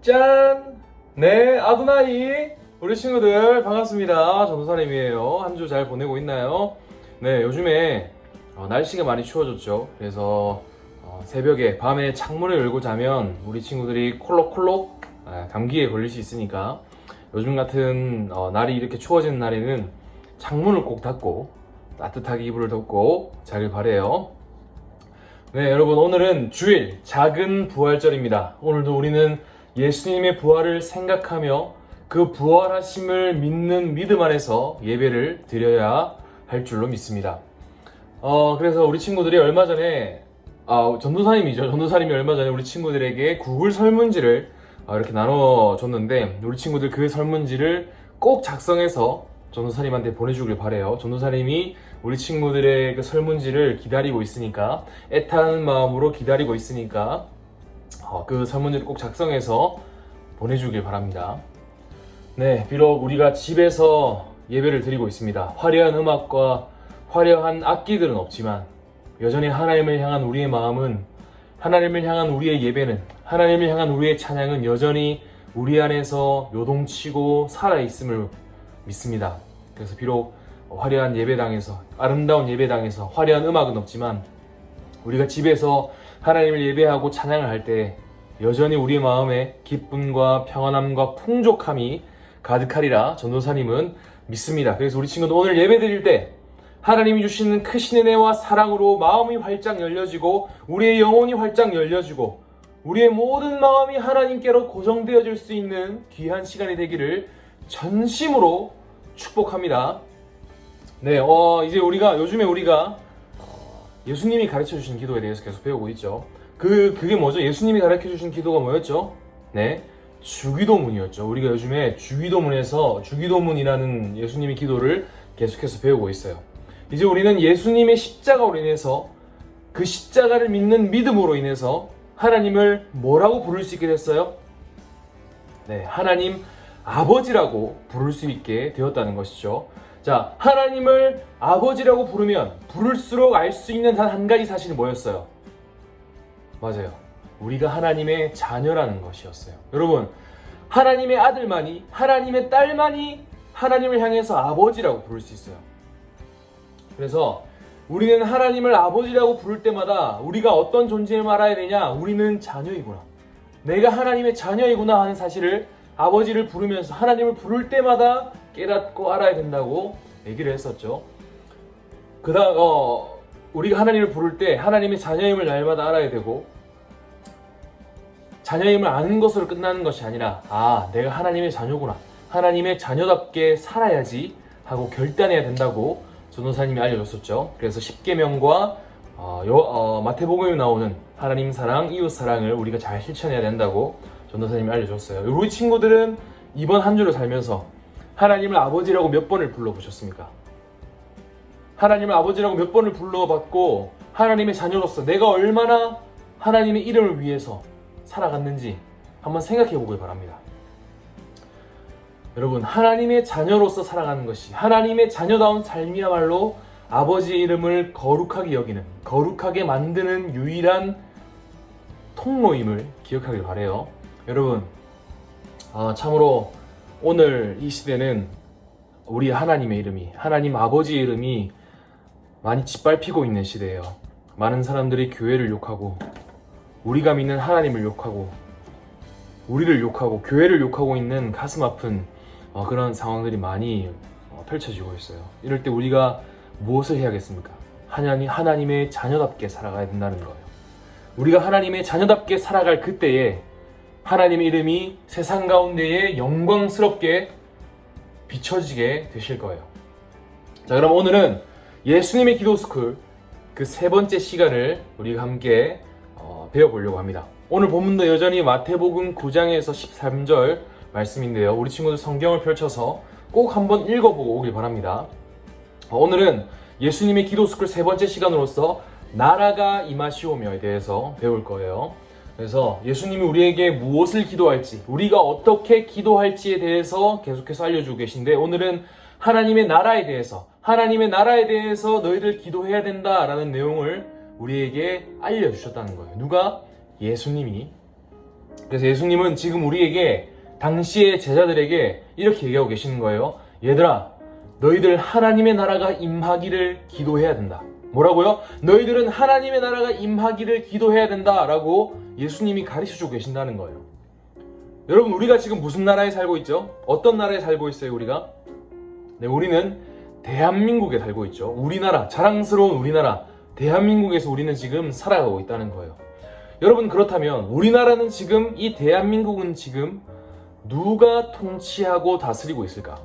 짠! 네, 아도나이! 우리 친구들 반갑습니다. 전도사님이에요. 한 주 잘 보내고 있나요? 네, 요즘에 날씨가 많이 추워졌죠. 그래서 새벽에, 밤에 창문을 열고 자면 우리 친구들이 콜록콜록 감기에 걸릴 수 있으니까 요즘 같은 날이 이렇게 추워지는 날에는 창문을 꼭 닫고 따뜻하게 이불을 덮고 자길 바래요. 네, 여러분, 오늘은 주일 작은 부활절입니다. 오늘도 우리는 예수님의 부활을 생각하며 그 부활하심을 믿는 믿음 안에서 예배를 드려야 할 줄로 믿습니다. 그래서 우리 친구들이 얼마 전에 전도사님이 얼마 전에 우리 친구들에게 구글 설문지를 이렇게 나눠줬는데, 우리 친구들 그 설문지를 꼭 작성해서 전도사님한테 보내주길 바래요. 전도사님이 우리 친구들의 그 설문지를 기다리고 있으니까, 애타는 마음으로 기다리고 있으니까 그 설문지를 꼭 작성해서 보내주길 바랍니다. 네, 비록 우리가 집에서 예배를 드리고 있습니다. 화려한 음악과 화려한 악기들은 없지만 여전히 하나님을 향한 우리의 마음은, 하나님을 향한 우리의 예배는, 하나님을 향한 우리의 찬양은 여전히 우리 안에서 요동치고 살아있음을 믿습니다. 그래서 비록 화려한 예배당에서, 아름다운 예배당에서 화려한 음악은 없지만 우리가 집에서 하나님을 예배하고 찬양을 할 때 여전히 우리의 마음에 기쁨과 평안함과 풍족함이 가득하리라 전도사님은 믿습니다. 그래서 우리 친구들 오늘 예배 드릴 때 하나님이 주시는 크신 은혜와 사랑으로 마음이 활짝 열려지고 우리의 영혼이 활짝 열려지고 우리의 모든 마음이 하나님께로 고정되어질 수 있는 귀한 시간이 되기를 전심으로 축복합니다. 네, 이제 요즘에 우리가 예수님이 가르쳐 주신 기도에 대해서 계속 배우고 있죠. 그게 뭐죠? 예수님이 가르쳐 주신 기도가 뭐였죠? 네, 주기도문이었죠. 우리가 요즘에 주기도문이라는 예수님의 기도를 계속해서 배우고 있어요. 이제 우리는 예수님의 십자가로 인해서, 그 십자가를 믿는 믿음으로 인해서 하나님을 뭐라고 부를 수 있게 됐어요? 네, 하나님 아버지라고 부를 수 있게 되었다는 것이죠. 자, 하나님을 아버지라고 부르면 부를수록 알 수 있는 단 한 가지 사실이 뭐였어요? 맞아요. 우리가 하나님의 자녀라는 것이었어요. 여러분, 하나님의 아들만이, 하나님의 딸만이 하나님을 향해서 아버지라고 부를 수 있어요. 그래서 우리는 하나님을 아버지라고 부를 때마다 우리가 어떤 존재임을 알아야 되냐? 우리는 자녀이구나. 내가 하나님의 자녀이구나 하는 사실을 아버지를 부르면서, 하나님을 부를 때마다 깨닫고 알아야 된다고 얘기를 했었죠. 우리가 하나님을 부를 때 하나님의 자녀임을 날마다 알아야 되고, 자녀임을 아는 것으로 끝나는 것이 아니라, 내가 하나님의 자녀구나, 하나님의 자녀답게 살아야지 하고 결단해야 된다고 전도사님이 알려줬었죠. 그래서 십계명과 마태복음에 나오는 하나님 사랑, 이웃 사랑을 우리가 잘 실천해야 된다고 전도사님이 알려줬어요. 우리 친구들은 이번 한 주를 살면서 하나님을 아버지라고 몇 번을 불러보셨습니까? 하나님을 아버지라고 몇 번을 불러봤고, 하나님의 자녀로서 내가 얼마나 하나님의 이름을 위해서 살아갔는지 한번 생각해 보길 바랍니다. 여러분, 하나님의 자녀로서 살아가는 것이, 하나님의 자녀다운 삶이야말로 아버지의 이름을 거룩하게 여기는, 거룩하게 만드는 유일한 통로임을 기억하길 바라요. 여러분, 참으로 오늘 이 시대는 우리 하나님의 이름이, 하나님 아버지의 이름이 많이 짓밟히고 있는 시대예요. 많은 사람들이 교회를 욕하고, 우리가 믿는 하나님을 욕하고, 우리를 욕하고, 교회를 욕하고 있는 가슴 아픈 그런 상황들이 많이 펼쳐지고 있어요. 이럴 때 우리가 무엇을 해야겠습니까? 하나님의 자녀답게 살아가야 된다는 거예요. 우리가 하나님의 자녀답게 살아갈 그때에 하나님의 이름이 세상 가운데에 영광스럽게 비춰지게 되실 거예요. 자, 그럼 오늘은 예수님의 기도스쿨 그 세 번째 시간을 우리가 함께 배워보려고 합니다. 오늘 본문도 여전히 마태복음 9장에서 13절 말씀인데요. 우리 친구들 성경을 펼쳐서 꼭 한번 읽어보고 오길 바랍니다. 오늘은 예수님의 기도스쿨 세 번째 시간으로서 나라가 임하시오며에 대해서 배울 거예요. 그래서 예수님이 우리에게 무엇을 기도할지, 우리가 어떻게 기도할지에 대해서 계속해서 알려주고 계신데, 오늘은 하나님의 나라에 대해서 너희들 기도해야 된다라는 내용을 우리에게 알려주셨다는 거예요. 누가? 예수님이 그래서 예수님은 지금 우리에게, 당시의 제자들에게 이렇게 얘기하고 계시는 거예요. 얘들아, 너희들 하나님의 나라가 임하기를 기도해야 된다. 뭐라고요? 너희들은 하나님의 나라가 임하기를 기도해야 된다라고 예수님이 가르쳐주고 계신다는 거예요. 여러분, 우리가 지금 무슨 나라에 살고 있죠? 어떤 나라에 살고 있어요, 우리가? 네, 우리는 대한민국에 살고 있죠. 우리나라, 자랑스러운 우리나라, 대한민국에서 우리는 지금 살아가고 있다는 거예요. 여러분, 그렇다면 우리나라는 지금, 이 대한민국은 지금 누가 통치하고 다스리고 있을까?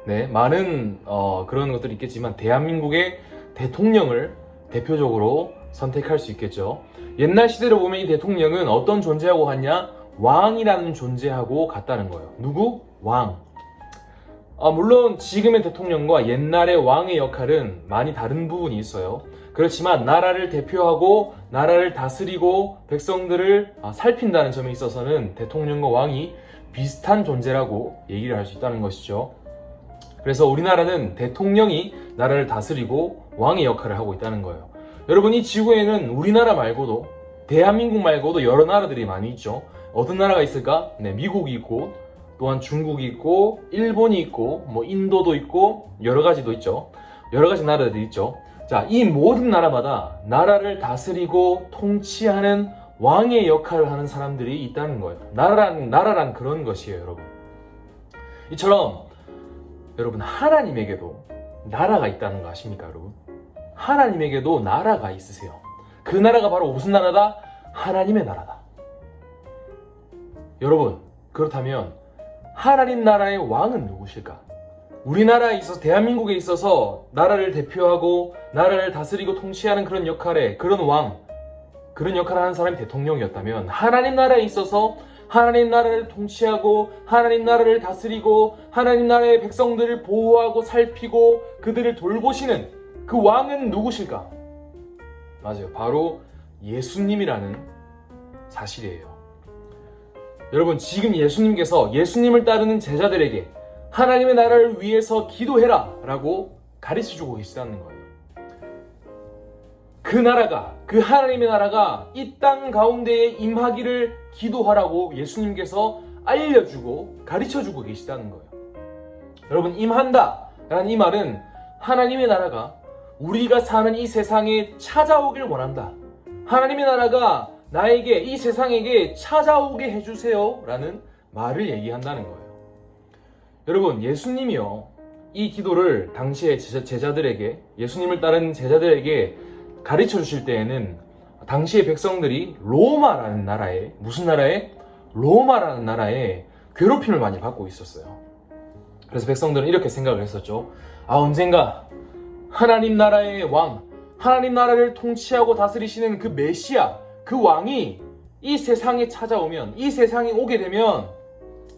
네, 많은 그런 것들이 있겠지만 대한민국의 대통령을 대표적으로 선택할 수 있겠죠. 옛날 시대로 보면 이 대통령은 어떤 존재하고 같냐? 왕이라는 존재하고 같다는 거예요. 누구? 왕. 물론 지금의 대통령과 옛날의 왕의 역할은 많이 다른 부분이 있어요. 그렇지만 나라를 대표하고 나라를 다스리고 백성들을 살핀다는 점에 있어서는 대통령과 왕이 비슷한 존재라고 얘기를 할 수 있다는 것이죠. 그래서 우리나라는 대통령이 나라를 다스리고 왕의 역할을 하고 있다는 거예요. 여러분, 이 지구에는 우리나라 말고도, 대한민국 말고도 여러 나라들이 많이 있죠. 어떤 나라가 있을까? 네, 미국이 있고, 또한 중국이 있고, 일본이 있고, 인도도 있고, 여러 가지도 있죠. 여러 가지 나라들이 있죠. 자, 이 모든 나라마다 나라를 다스리고 통치하는 왕의 역할을 하는 사람들이 있다는 거예요. 나라란 그런 것이에요, 여러분. 이처럼 여러분, 하나님에게도 나라가 있다는 거 아십니까, 여러분? 하나님에게도 나라가 있으세요. 그 나라가 바로 무슨 나라다? 하나님의 나라다. 여러분, 그렇다면 하나님 나라의 왕은 누구실까? 우리나라에 있어서, 대한민국에 있어서 나라를 대표하고 나라를 다스리고 통치하는 그런 역할에, 그런 왕, 그런 역할을 하는 사람이 대통령이었다면, 하나님 나라에 있어서 하나님 나라를 통치하고 하나님 나라를 다스리고 하나님 나라의 백성들을 보호하고 살피고 그들을 돌보시는 그 왕은 누구실까? 맞아요, 바로 예수님이라는 사실이에요. 여러분, 지금 예수님께서 예수님을 따르는 제자들에게 하나님의 나라를 위해서 기도해라 라고 가르쳐주고 계시다는 거예요. 그 나라가, 그 하나님의 나라가 이 땅 가운데에 임하기를 기도하라고 예수님께서 알려주고 가르쳐주고 계시다는 거예요. 여러분, 임한다 라는 이 말은 하나님의 나라가 우리가 사는 이 세상에 찾아오길 원한다. 하나님의 나라가 나에게, 이 세상에게 찾아오게 해주세요 라는 말을 얘기한다는 거예요. 여러분, 예수님이요, 이 기도를 당시의 제자들에게, 예수님을 따르는 제자들에게 가르쳐 주실 때에는 당시의 백성들이 로마라는 나라에, 무슨 나라에? 로마라는 나라에 괴롭힘을 많이 받고 있었어요. 그래서 백성들은 이렇게 생각을 했었죠. 언젠가 하나님 나라의 왕, 하나님 나라를 통치하고 다스리시는 그 메시아, 그 왕이 이 세상에 찾아오면, 이 세상에 오게 되면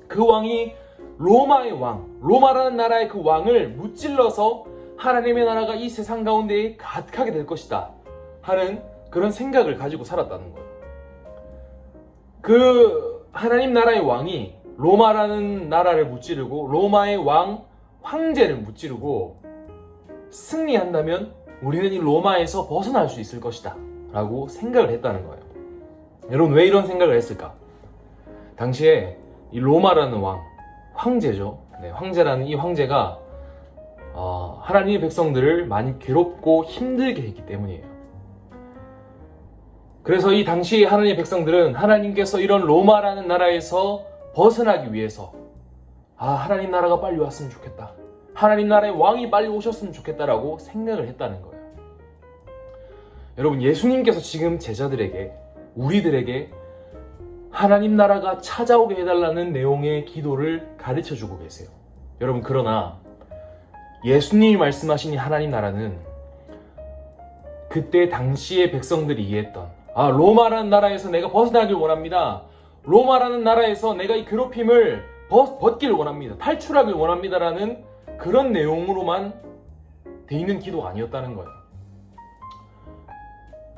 그 왕이 로마의 왕, 로마라는 나라의 그 왕을 무찔러서 하나님의 나라가 이 세상 가운데에 가득하게 될 것이다 하는 그런 생각을 가지고 살았다는 거예요. 그 하나님 나라의 왕이 로마라는 나라를 무찌르고 로마의 왕, 황제를 무찌르고 승리한다면 우리는 이 로마에서 벗어날 수 있을 것이다 라고 생각을 했다는 거예요. 여러분, 왜 이런 생각을 했을까? 당시에 이 로마라는 왕, 황제죠. 네, 황제라는 이 황제가 하나님의 백성들을 많이 괴롭고 힘들게 했기 때문이에요. 그래서 이 당시 하나님의 백성들은 하나님께서 이런 로마라는 나라에서 벗어나기 위해서 하나님 나라가 빨리 왔으면 좋겠다, 하나님 나라의 왕이 빨리 오셨으면 좋겠다라고 생각을 했다는 거예요. 여러분, 예수님께서 지금 제자들에게, 우리들에게 하나님 나라가 찾아오게 해달라는 내용의 기도를 가르쳐주고 계세요. 여러분, 그러나 예수님이 말씀하신 이 하나님 나라는 그때 당시의 백성들이 이해했던, 로마라는 나라에서 내가 벗어나길 원합니다, 로마라는 나라에서 내가 이 괴롭힘을 벗기를 원합니다, 탈출하길 원합니다라는 그런 내용으로만 돼 있는 기도가 아니었다는 거예요.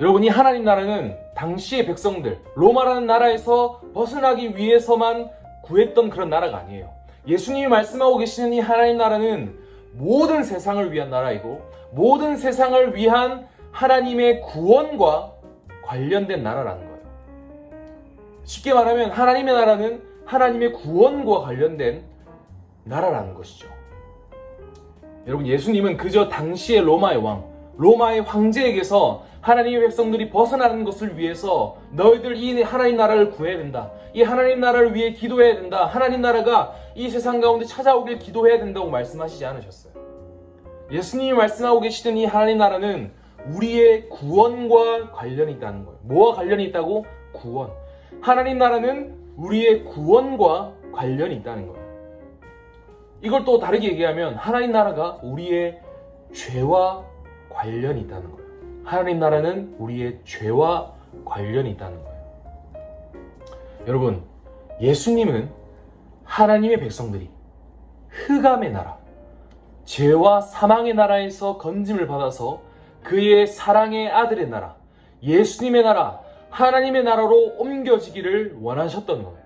여러분, 이 하나님 나라는 당시의 백성들, 로마라는 나라에서 벗어나기 위해서만 구했던 그런 나라가 아니에요. 예수님이 말씀하고 계시는 이 하나님 나라는 모든 세상을 위한 나라이고 모든 세상을 위한 하나님의 구원과 관련된 나라라는 거예요. 쉽게 말하면 하나님의 나라는 하나님의 구원과 관련된 나라라는 것이죠. 여러분, 예수님은 그저 당시의 로마의 왕, 로마의 황제에게서 하나님의 백성들이 벗어나는 것을 위해서 너희들 이 하나님 나라를 구해야 된다, 이 하나님 나라를 위해 기도해야 된다, 하나님 나라가 이 세상 가운데 찾아오길 기도해야 된다고 말씀하시지 않으셨어요. 예수님이 말씀하고 계시던 이 하나님 나라는 우리의 구원과 관련이 있다는 거예요. 뭐와 관련이 있다고? 구원. 하나님 나라는 우리의 구원과 관련이 있다는 거예요. 이걸 또 다르게 얘기하면 하나님 나라가 우리의 죄와 관련이 있다는 거예요. 하나님 나라는 우리의 죄와 관련이 있다는 거예요. 여러분, 예수님은 하나님의 백성들이 흑암의 나라, 죄와 사망의 나라에서 건짐을 받아서 그의 사랑의 아들의 나라, 예수님의 나라, 하나님의 나라로 옮겨지기를 원하셨던 거예요.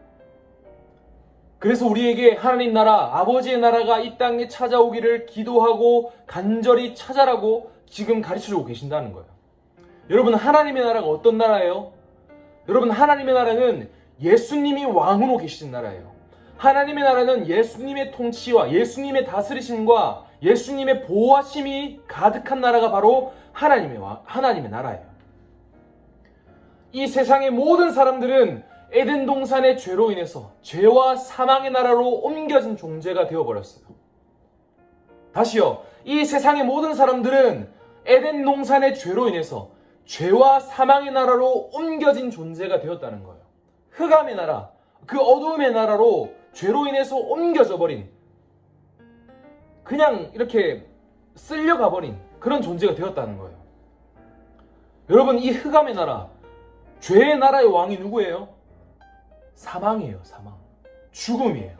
그래서 우리에게 하나님 나라, 아버지의 나라가 이 땅에 찾아오기를 기도하고 간절히 찾아라고 지금 가르쳐주고 계신다는 거예요. 여러분, 하나님의 나라가 어떤 나라예요? 여러분, 하나님의 나라는 예수님이 왕으로 계시는 나라예요. 하나님의 나라는 예수님의 통치와 예수님의 다스리심과 예수님의 보호하심이 가득한 나라가 바로 하나님의 나라예요. 이 세상의 모든 사람들은 에덴 동산의 죄로 인해서 죄와 사망의 나라로 옮겨진 존재가 되어버렸어요. 다시요, 이 세상의 모든 사람들은 에덴 동산의 죄로 인해서 죄와 사망의 나라로 옮겨진 존재가 되었다는 거예요. 흑암의 나라, 그 어두움의 나라로 죄로 인해서 옮겨져 버린, 그냥 이렇게 쓸려가 버린 그런 존재가 되었다는 거예요. 여러분, 이 흑암의 나라, 죄의 나라의 왕이 누구예요? 사망이에요. 사망. 죽음이에요.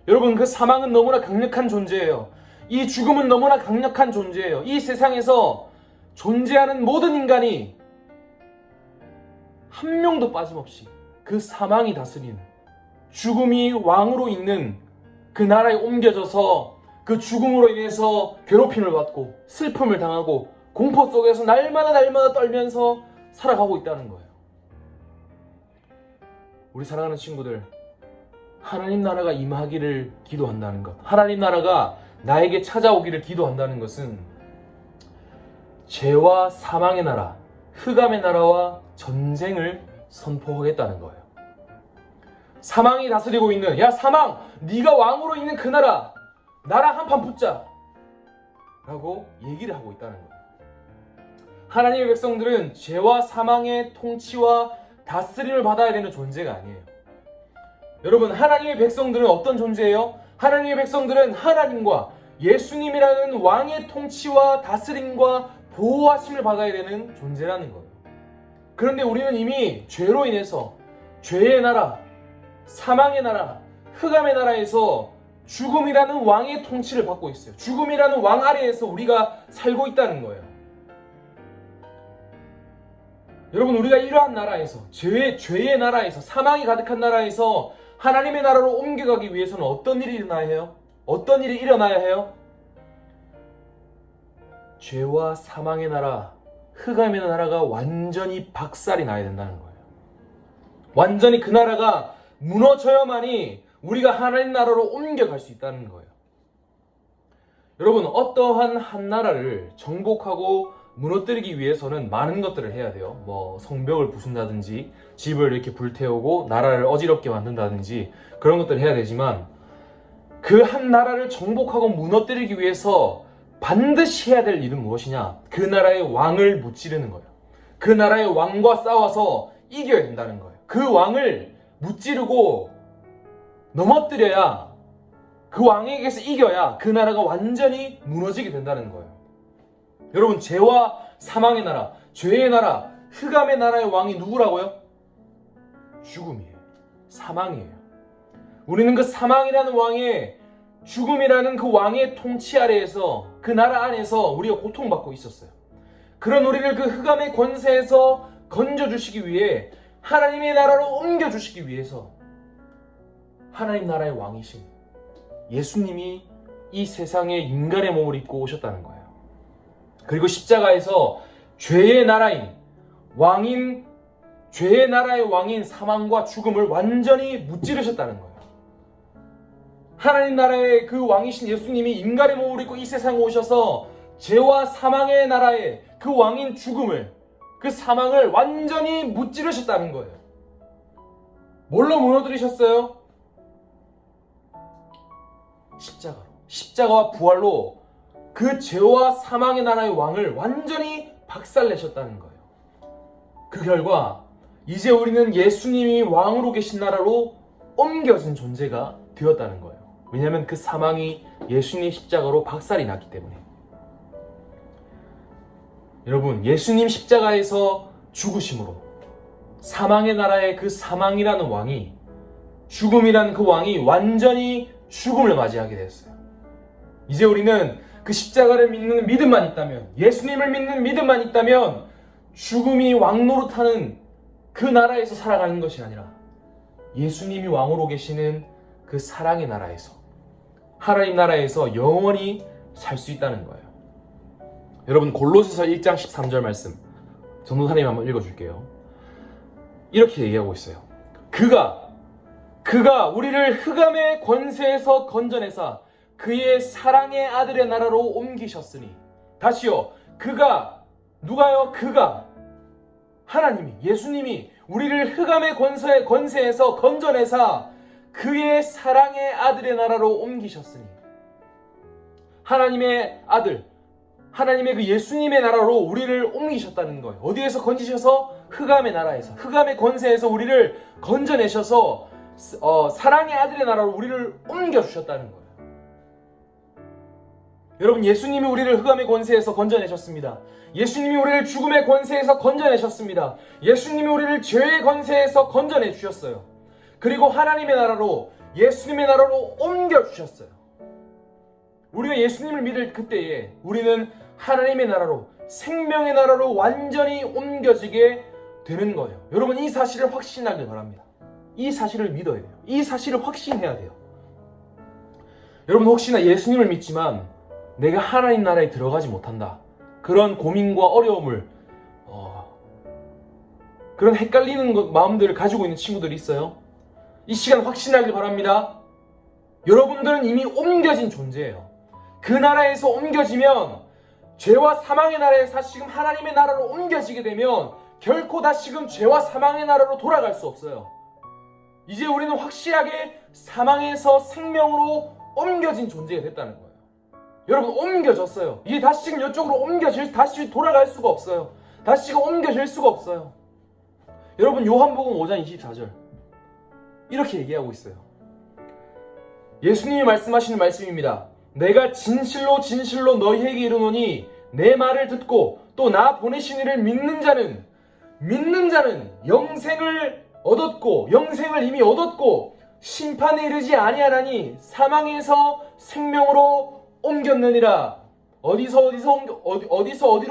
여러분, 그 사망은 너무나 강력한 존재예요. 이 죽음은 너무나 강력한 존재예요. 이 세상에서 존재하는 모든 인간이 한 명도 빠짐없이 그 사망이 다스리는, 죽음이 왕으로 있는 그 나라에 옮겨져서 그 죽음으로 인해서 괴롭힘을 받고 슬픔을 당하고 공포 속에서 날마다 떨면서 살아가고 있다는 거예요. 우리 사랑하는 친구들, 하나님 나라가 임하기를 기도한다는 것, 하나님 나라가 나에게 찾아오기를 기도한다는 것은 죄와 사망의 나라, 흑암의 나라와 전쟁을 선포하겠다는 거예요. 사망이 다스리고 있는, 야 사망, 네가 왕으로 있는 그 나라, 나랑 한판 붙자 라고 얘기를 하고 있다는 거예요. 하나님의 백성들은 죄와 사망의 통치와 다스림을 받아야 되는 존재가 아니에요. 여러분, 하나님의 백성들은 어떤 존재예요? 하나님의 백성들은 하나님과 예수님이라는 왕의 통치와 다스림과 보호하심을 받아야 되는 존재라는 거예요. 그런데 우리는 이미 죄로 인해서 죄의 나라, 사망의 나라, 흑암의 나라에서 죽음이라는 왕의 통치를 받고 있어요. 죽음이라는 왕 아래에서 우리가 살고 있다는 거예요. 여러분, 우리가 이러한 나라에서, 죄의 나라에서, 사망이 가득한 나라에서 하나님의 나라로 옮겨가기 위해서는 어떤 일이 일어나야 해요? 어떤 일이 일어나야 해요? 죄와 사망의 나라, 흑암의 나라가 완전히 박살이 나야 된다는 거예요. 완전히 그 나라가 무너져야만이 우리가 하나님 나라로 옮겨갈 수 있다는 거예요. 여러분, 어떠한 한 나라를 정복하고 무너뜨리기 위해서는 많은 것들을 해야 돼요. 성벽을 부순다든지, 집을 이렇게 불태우고 나라를 어지럽게 만든다든지, 그런 것들을 해야 되지만, 그 한 나라를 정복하고 무너뜨리기 위해서 반드시 해야 될 일은 무엇이냐? 그 나라의 왕을 무찌르는 거예요. 그 나라의 왕과 싸워서 이겨야 된다는 거예요. 그 왕을 무찌르고 넘어뜨려야, 그 왕에게서 이겨야 그 나라가 완전히 무너지게 된다는 거예요. 여러분, 죄와 사망의 나라, 죄의 나라, 흑암의 나라의 왕이 누구라고요? 죽음이에요. 사망이에요. 우리는 그 사망이라는 왕의, 죽음이라는 그 왕의 통치 아래에서, 그 나라 안에서 우리가 고통받고 있었어요. 그런 우리를 그 흑암의 권세에서 건져주시기 위해, 하나님의 나라로 옮겨주시기 위해서 하나님 나라의 왕이신 예수님이 이 세상에 인간의 몸을 입고 오셨다는 거예요. 그리고 십자가에서 죄의 나라인, 왕인 죄의 나라의 왕인 사망과 죽음을 완전히 무찌르셨다는 거예요. 하나님 나라의 그 왕이신 예수님이 인간의 몸을 입고 이 세상에 오셔서 죄와 사망의 나라의 그 왕인 죽음을, 그 사망을 완전히 무찌르셨다는 거예요. 뭘로 무너뜨리셨어요? 십자가로. 십자가와 부활로 그 죄와 사망의 나라의 왕을 완전히 박살내셨다는 거예요. 그 결과 이제 우리는 예수님이 왕으로 계신 나라로 옮겨진 존재가 되었다는 거예요. 왜냐하면 그 사망이 예수님 십자가로 박살이 났기 때문에. 여러분, 예수님 십자가에서 죽으심으로 사망의 나라의 그 사망이라는 왕이, 죽음이라는 그 왕이 완전히 죽음을 맞이하게 되었어요. 이제 우리는 그 십자가를 믿는 믿음만 있다면, 예수님을 믿는 믿음만 있다면 죽음이 왕노릇하는 그 나라에서 살아가는 것이 아니라 예수님이 왕으로 계시는 그 사랑의 나라에서, 하나님 나라에서 영원히 살 수 있다는 거예요. 여러분, 골로새서 1장 13절 말씀 전도사님 한번 읽어줄게요. 이렇게 얘기하고 있어요. 그가 우리를 흑암의 권세에서 건져내사 그의 사랑의 아들의 나라로 옮기셨으니. 다시요. 누가요? 하나님이, 예수님이 우리를 흑암의 권세에서 건져내사 그의 사랑의 아들의 나라로 옮기셨으니. 하나님의 아들, 하나님의 그 예수님의 나라로 우리를 옮기셨다는 거예요. 어디에서 건지셔서? 흑암의 나라에서, 흑암의 권세에서 우리를 건져내셔서 사랑의 아들의 나라로 우리를 옮겨주셨다는 거예요. 여러분, 예수님이 우리를 흑암의 권세에서 건져내셨습니다. 예수님이 우리를 죽음의 권세에서 건져내셨습니다. 예수님이 우리를 죄의 권세에서 건져내 주셨어요. 그리고 하나님의 나라로, 예수님의 나라로 옮겨주셨어요. 우리가 예수님을 믿을 그때에 우리는 하나님의 나라로, 생명의 나라로 완전히 옮겨지게 되는 거예요. 여러분, 이 사실을 확신하길 바랍니다. 이 사실을 믿어야 돼요. 이 사실을 확신해야 돼요. 여러분, 혹시나 예수님을 믿지만 내가 하나님 나라에 들어가지 못한다, 그런 고민과 어려움을, 그런 헷갈리는 마음들을 가지고 있는 친구들이 있어요. 이 시간 확신하길 바랍니다. 여러분들은 이미 옮겨진 존재예요. 그 나라에서 옮겨지면, 죄와 사망의 나라에서 다시금 하나님의 나라로 옮겨지게 되면 결코 다시금 죄와 사망의 나라로 돌아갈 수 없어요. 이제 우리는 확실하게 사망에서 생명으로 옮겨진 존재가 됐다는 거예요. 여러분, 옮겨졌어요. 이제 다시금 이쪽으로 다시 돌아갈 수가 없어요. 다시금 옮겨질 수가 없어요. 여러분, 요한복음 5장 24절 이렇게 얘기하고 있어요. 예수님이 말씀하시는 말씀입니다. 내가 진실로 너희에게 이르노니 내 말을 듣고 또 나 보내신 이를 믿는 자는 영생을 이미 얻었고 심판에 이르지 아니하나니 사망에서 생명으로 옮겼느니라. 어디로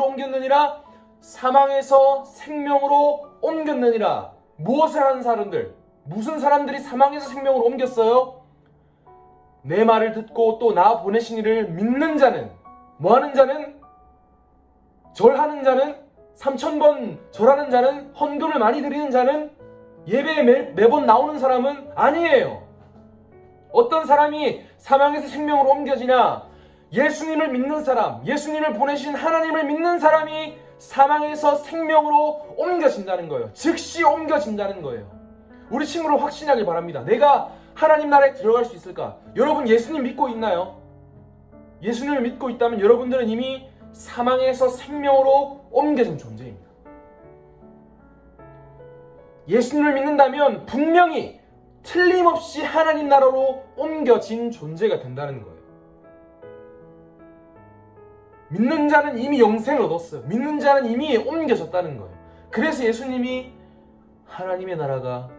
옮겼느니라? 사망에서 생명으로 옮겼느니라. 무엇을 하는 사람들? 무슨 사람들이 사망에서 생명으로 옮겼어요? 내 말을 듣고 또 나 보내신 이를 믿는 자는, 뭐하는 자는? 절하는 자는? 3000번 절하는 자는? 헌금을 많이 드리는 자는? 예배에 매번 나오는 사람은 아니에요. 어떤 사람이 사망에서 생명으로 옮겨지냐? 예수님을 믿는 사람, 예수님을 보내신 하나님을 믿는 사람이 사망에서 생명으로 옮겨진다는 거예요. 즉시 옮겨진다는 거예요. 우리 친구를 확신하길 바랍니다. 내가 하나님 나라에 들어갈 수 있을까? 여러분, 예수님 믿고 있나요? 예수님을 믿고 있다면 여러분들은 이미 사망에서 생명으로 옮겨진 존재입니다. 예수님을 믿는다면 분명히 틀림없이 하나님 나라로 옮겨진 존재가 된다는 거예요. 믿는 자는 이미 영생을 얻었어요. 믿는 자는 이미 옮겨졌다는 거예요. 그래서 예수님이 하나님의 나라가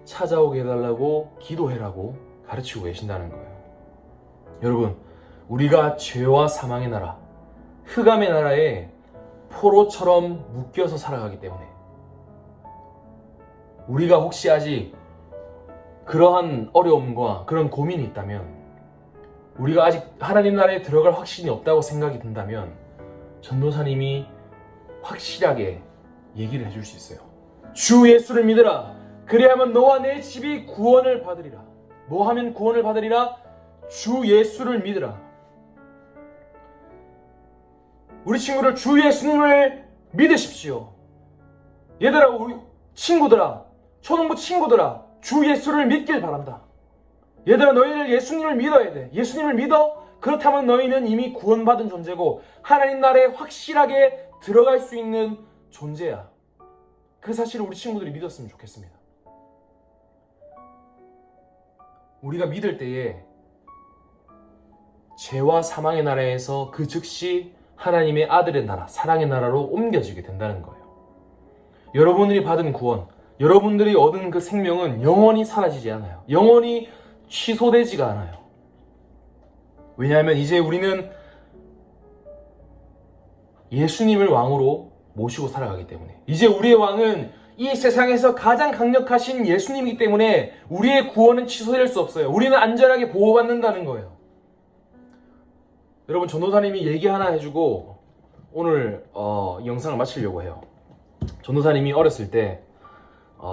찾아오게 해달라고 기도해라고 가르치고 계신다는 거예요. 여러분, 우리가 죄와 사망의 나라, 흑암의 나라에 포로처럼 묶여서 살아가기 때문에, 우리가 혹시 아직 그러한 어려움과 그런 고민이 있다면, 우리가 아직 하나님 나라에 들어갈 확신이 없다고 생각이 든다면 전도사님이 확실하게 얘기를 해줄 수 있어요. 주 예수를 믿으라. 그리하면 너와 내 집이 구원을 받으리라. 뭐 하면 구원을 받으리라? 주 예수를 믿으라. 우리 친구들 주 예수님을 믿으십시오. 얘들아, 우리 친구들아, 초등부 친구들아, 주 예수를 믿길 바란다. 얘들아, 너희들 예수님을 믿어야 돼. 예수님을 믿어? 그렇다면 너희는 이미 구원받은 존재고 하나님 나라에 확실하게 들어갈 수 있는 존재야. 그 사실을 우리 친구들이 믿었으면 좋겠습니다. 우리가 믿을 때에 죄와 사망의 나라에서 그 즉시 하나님의 아들의 나라, 사랑의 나라로 옮겨지게 된다는 거예요. 여러분들이 받은 구원, 여러분들이 얻은 그 생명은 영원히 사라지지 않아요. 영원히 취소되지가 않아요. 왜냐하면 이제 우리는 예수님을 왕으로 모시고 살아가기 때문에, 이제 우리의 왕은 이 세상에서 가장 강력하신 예수님이기 때문에 우리의 구원은 취소될 수 없어요. 우리는 안전하게 보호받는다는 거예요. 여러분, 전도사님이 얘기 하나 해주고 오늘 영상을 마치려고 해요. 전도사님이 어렸을 때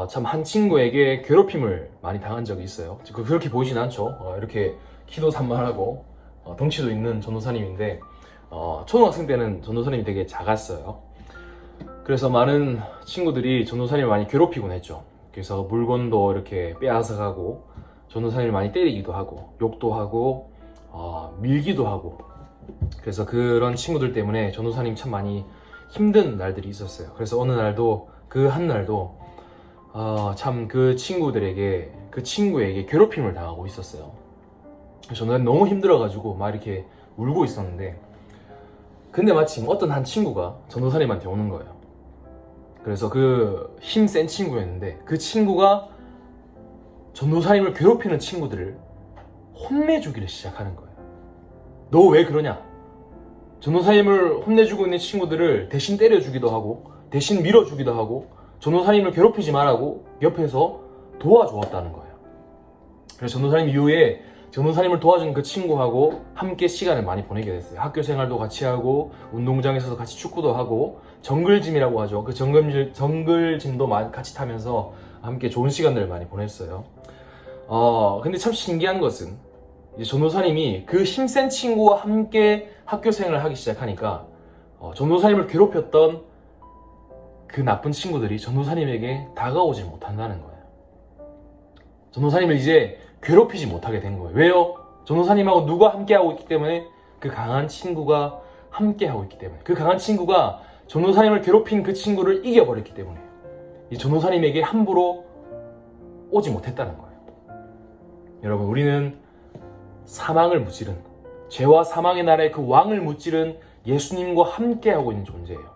참 한 친구에게 괴롭힘을 많이 당한 적이 있어요. 그렇게 보이진 않죠. 이렇게 키도 산만하고 덩치도 있는 전도사님인데 초등학생 때는 전도사님이 되게 작았어요. 그래서 많은 친구들이 전도사님을 많이 괴롭히곤 했죠. 그래서 물건도 이렇게 빼앗아가고 전도사님을 많이 때리기도 하고 욕도 하고 밀기도 하고, 그래서 그런 친구들 때문에 전도사님 참 많이 힘든 날들이 있었어요. 그래서 어느 날도, 그 한 날도 참 그 친구에게 괴롭힘을 당하고 있었어요. 저는 너무 힘들어가지고 막 이렇게 울고 있었는데, 근데 마침 어떤 한 친구가 전도사님한테 오는 거예요. 그래서 그 힘센 친구였는데 그 친구가 전도사님을 괴롭히는 친구들을 혼내주기를 시작하는 거예요. 너 왜 그러냐? 전도사님을 혼내주고 있는 친구들을 대신 때려주기도 하고 대신 밀어주기도 하고 전도사님을 괴롭히지 말라고 옆에서 도와주었다는 거예요. 그래서 전도사님 이후에 전도사님을 도와준 그 친구하고 함께 시간을 많이 보내게 됐어요. 학교 생활도 같이 하고 운동장에서도 같이 축구도 하고 정글짐이라고 하죠. 그 정글짐도 같이 타면서 함께 좋은 시간들을 많이 보냈어요. 근데 참 신기한 것은 이제 전도사님이 그 힘센 친구와 함께 학교 생활을 하기 시작하니까 전도사님을 괴롭혔던 그 나쁜 친구들이 전도사님에게 다가오지 못한다는 거예요. 전도사님을 이제 괴롭히지 못하게 된 거예요. 왜요? 전도사님하고 누가 함께하고 있기 때문에? 그 강한 친구가 함께하고 있기 때문에. 그 강한 친구가 전도사님을 괴롭힌 그 친구를 이겨버렸기 때문에 이 전도사님에게 함부로 오지 못했다는 거예요. 여러분, 우리는 사망을 무찌른, 죄와 사망의 나라의 그 왕을 무찌른 예수님과 함께하고 있는 존재예요.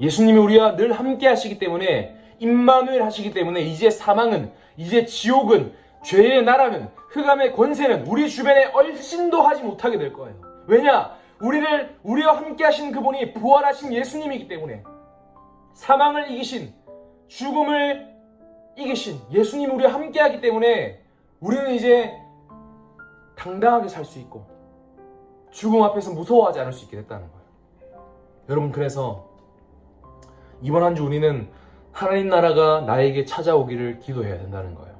예수님이 우리와 늘 함께 하시기 때문에, 임마누엘 하시기 때문에 이제 사망은, 이제 지옥은, 죄의 나라는, 흑암의 권세는 우리 주변에 얼씬도 하지 못하게 될 거예요. 왜냐? 우리와 함께 하신 그분이 부활하신 예수님이기 때문에, 사망을 이기신, 죽음을 이기신 예수님이 우리와 함께 하기 때문에 우리는 이제 당당하게 살 수 있고 죽음 앞에서 무서워하지 않을 수 있게 됐다는 거예요. 여러분, 그래서 이번 한 주 우리는 하나님 나라가 나에게 찾아오기를 기도해야 된다는 거예요.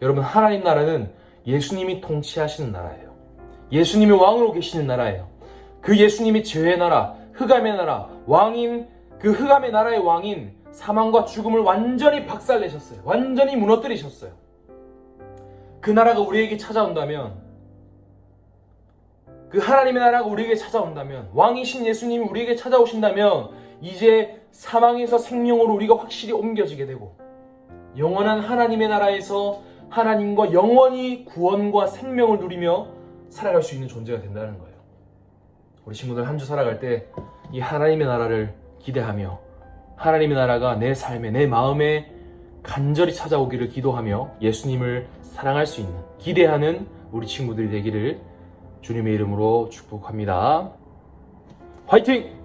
여러분, 하나님 나라는 예수님이 통치하시는 나라예요. 예수님이 왕으로 계시는 나라예요. 그 예수님이 죄의 나라, 흑암의 나라, 왕인, 그 흑암의 나라의 왕인 사망과 죽음을 완전히 박살내셨어요. 완전히 무너뜨리셨어요. 그 나라가 우리에게 찾아온다면, 그 하나님의 나라가 우리에게 찾아온다면, 왕이신 예수님이 우리에게 찾아오신다면 이제 사망에서 생명으로 우리가 확실히 옮겨지게 되고 영원한 하나님의 나라에서 하나님과 영원히 구원과 생명을 누리며 살아갈 수 있는 존재가 된다는 거예요. 우리 친구들 한 주 살아갈 때 이 하나님의 나라를 기대하며 하나님의 나라가 내 삶에, 내 마음에 간절히 찾아오기를 기도하며 예수님을 사랑할 수 있는, 기대하는 우리 친구들이 되기를 주님의 이름으로 축복합니다. 화이팅!